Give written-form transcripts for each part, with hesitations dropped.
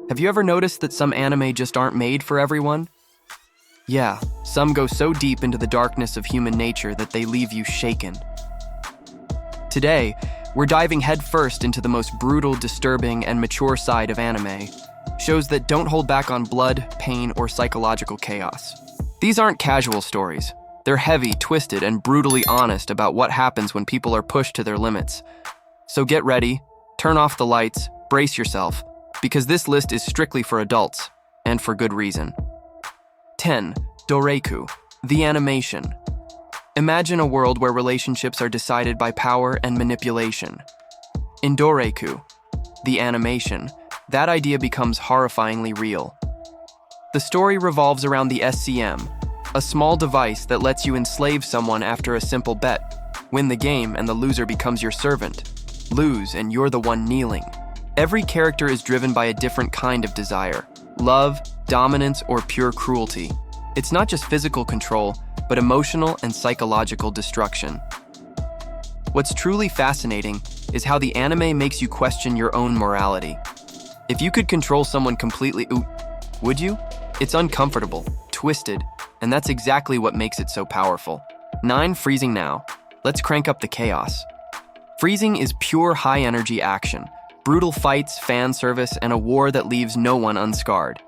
Have you ever noticed that some anime just aren't made for everyone? Yeah, some go so deep into the darkness of human nature that they leave you shaken. Today, we're diving headfirst into the most brutal, disturbing, and mature side of anime. Shows that don't hold back on blood, pain, or psychological chaos. These aren't casual stories. They're heavy, twisted, and brutally honest about what happens when people are pushed to their limits. So get ready, turn off the lights, brace yourself, because this list is strictly for adults, and for good reason. 10. Doreiku, the animation. Imagine a world where relationships are decided by power and manipulation. In Doreiku, the animation, that idea becomes horrifyingly real. The story revolves around the SCM, a small device that lets you enslave someone after a simple bet. Win the game and the loser becomes your servant. Lose and you're the one kneeling. Every character is driven by a different kind of desire: love, dominance, or pure cruelty. It's not just physical control, but emotional and psychological destruction. What's truly fascinating is how the anime makes you question your own morality. If you could control someone completely, would you? It's uncomfortable, twisted, and that's exactly what makes it so powerful. 9. Freezing now. Let's crank up the chaos. Freezing is pure high-energy action. Brutal fights, fan service, and a war that leaves no one unscarred.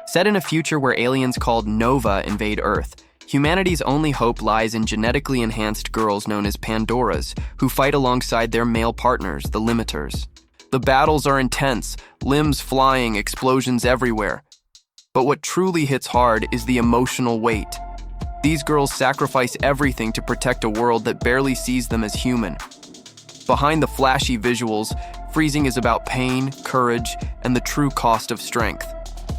Set in a future where aliens called Nova invade Earth, humanity's only hope lies in genetically enhanced girls known as Pandoras, who fight alongside their male partners, the Limiters. The battles are intense, limbs flying, explosions everywhere. But what truly hits hard is the emotional weight. These girls sacrifice everything to protect a world that barely sees them as human. Behind the flashy visuals, freezing is about pain, courage, and the true cost of strength.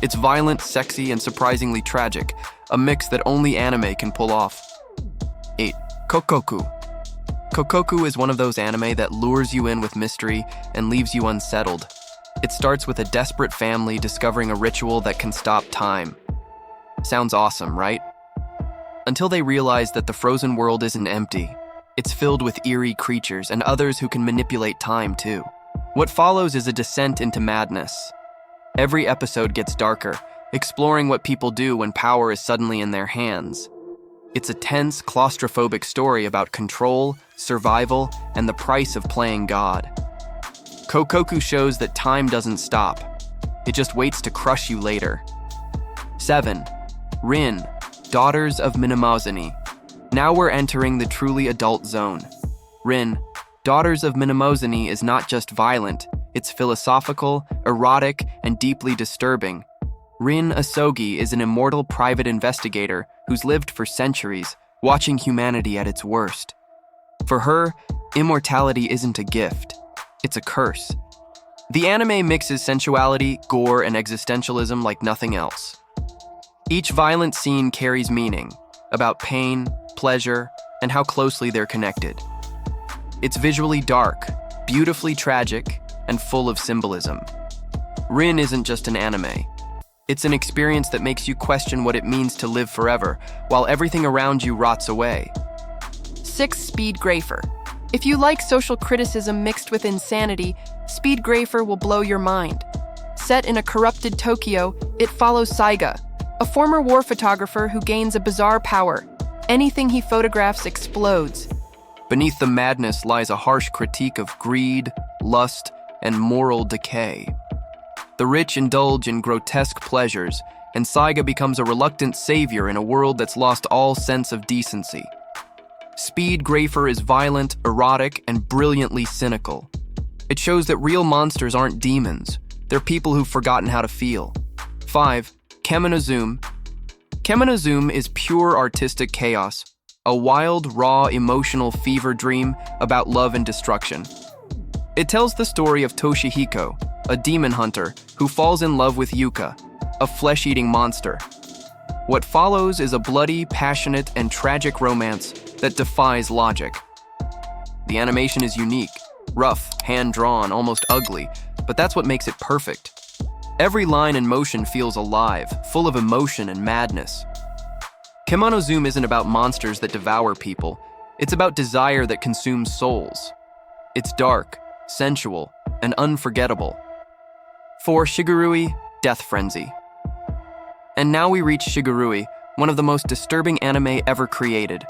It's violent, sexy, and surprisingly tragic, a mix that only anime can pull off. 8. Kokoku. Kokoku is one of those anime that lures you in with mystery and leaves you unsettled. It starts with a desperate family discovering a ritual that can stop time. Sounds awesome, right? Until they realize that the frozen world isn't empty. It's filled with eerie creatures and others who can manipulate time too. What follows is a descent into madness. Every episode gets darker, exploring what people do when power is suddenly in their hands. It's a tense, claustrophobic story about control, survival, and the price of playing God. Kokoku shows that time doesn't stop. It just waits to crush you later. 7. Rin, Daughters of Mnemosyne. Now we're entering the truly adult zone. Rin, Daughters of Mnemosyne is not just violent, it's philosophical, erotic, and deeply disturbing. Rin Asogi is an immortal private investigator who's lived for centuries, watching humanity at its worst. For her, immortality isn't a gift. It's a curse. The anime mixes sensuality, gore, and existentialism like nothing else. Each violent scene carries meaning about pain, pleasure, and how closely they're connected. It's visually dark, beautifully tragic, and full of symbolism. Rin isn't just an anime. It's an experience that makes you question what it means to live forever, while everything around you rots away. 6. Speed Grafer. If you like social criticism mixed with insanity, Speed Grafer will blow your mind. Set in a corrupted Tokyo, it follows Saiga, a former war photographer who gains a bizarre power. Anything he photographs explodes. Beneath the madness lies a harsh critique of greed, lust, and moral decay. The rich indulge in grotesque pleasures, and Saiga becomes a reluctant savior in a world that's lost all sense of decency. Speed Grafer is violent, erotic, and brilliantly cynical. It shows that real monsters aren't demons. They're people who've forgotten how to feel. 5. Kemonozume. Kemonozume is pure artistic chaos, a wild, raw, emotional fever dream about love and destruction. It tells the story of Toshihiko, a demon hunter who falls in love with Yuka, a flesh-eating monster. What follows is a bloody, passionate, and tragic romance that defies logic. The animation is unique, rough, hand-drawn, almost ugly, but that's what makes it perfect. Every line and motion feels alive, full of emotion and madness. Kemonozume isn't about monsters that devour people. It's about desire that consumes souls. It's dark, sensual, and unforgettable. For Shigurui, death frenzy. And now we reach Shigurui, one of the most disturbing anime ever created.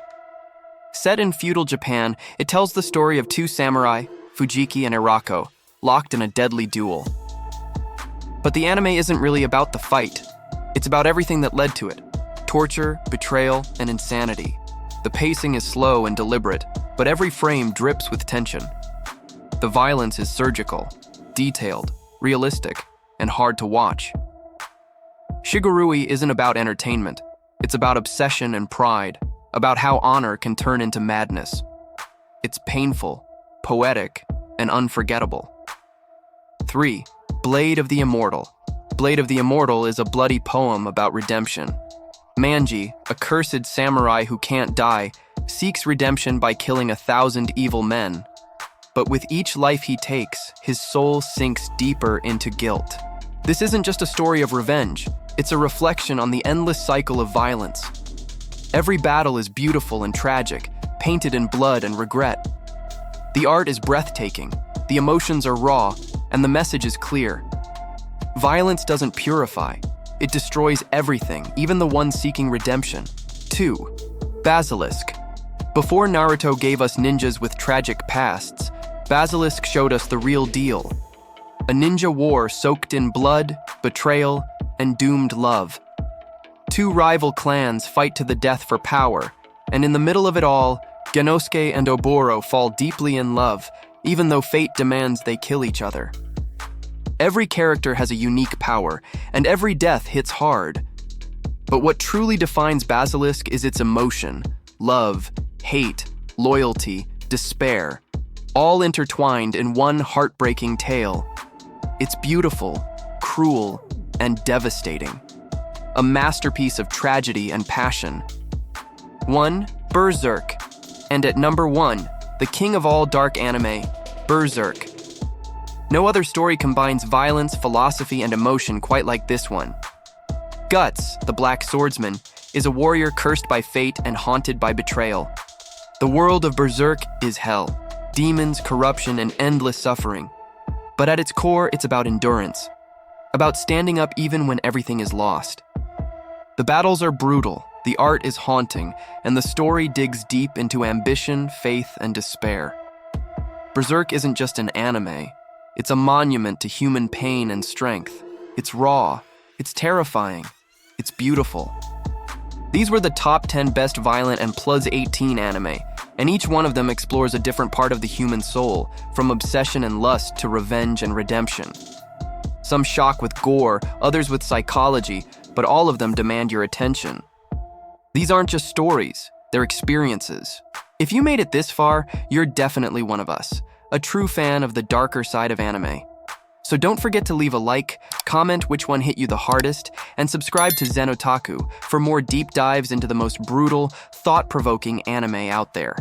Set in feudal Japan, it tells the story of two samurai, Fujiki and Irako, locked in a deadly duel. But the anime isn't really about the fight. It's about everything that led to it: torture, betrayal, and insanity. The pacing is slow and deliberate, but every frame drips with tension. The violence is surgical, detailed, realistic, and hard to watch. Shigurui isn't about entertainment. It's about obsession and pride, about how honor can turn into madness. It's painful, poetic, and unforgettable. 3. Blade of the Immortal. Blade of the Immortal is a bloody poem about redemption. Manji, a cursed samurai who can't die, seeks redemption by killing 1,000 evil men. But with each life he takes, his soul sinks deeper into guilt. This isn't just a story of revenge, it's a reflection on the endless cycle of violence. Every battle is beautiful and tragic, painted in blood and regret. The art is breathtaking, the emotions are raw, and the message is clear. Violence doesn't purify. It destroys everything, even the one seeking redemption. 2. Basilisk. Before Naruto gave us ninjas with tragic pasts, Basilisk showed us the real deal. A ninja war soaked in blood, betrayal, and doomed love. Two rival clans fight to the death for power, and in the middle of it all, Genosuke and Oboro fall deeply in love, even though fate demands they kill each other. Every character has a unique power, and every death hits hard. But what truly defines Basilisk is its emotion: love, hate, loyalty, despair, all intertwined in one heartbreaking tale. It's beautiful, cruel, and devastating. A masterpiece of tragedy and passion. 1. Berserk. And at number 1, the king of all dark anime, Berserk. No other story combines violence, philosophy, and emotion quite like this one. Guts, the Black Swordsman, is a warrior cursed by fate and haunted by betrayal. The world of Berserk is hell: demons, corruption, and endless suffering. But at its core, it's about endurance, about standing up even when everything is lost. The battles are brutal, the art is haunting, and the story digs deep into ambition, faith, and despair. Berserk isn't just an anime. It's a monument to human pain and strength. It's raw, it's terrifying, it's beautiful. These were the top 10 best violent and plus 18 anime, and each one of them explores a different part of the human soul, from obsession and lust to revenge and redemption. Some shock with gore, others with psychology, but all of them demand your attention. These aren't just stories, they're experiences. If you made it this far, you're definitely one of us, a true fan of the darker side of anime. So don't forget to leave a like, comment which one hit you the hardest, and subscribe to Zen Otaku for more deep dives into the most brutal, thought-provoking anime out there.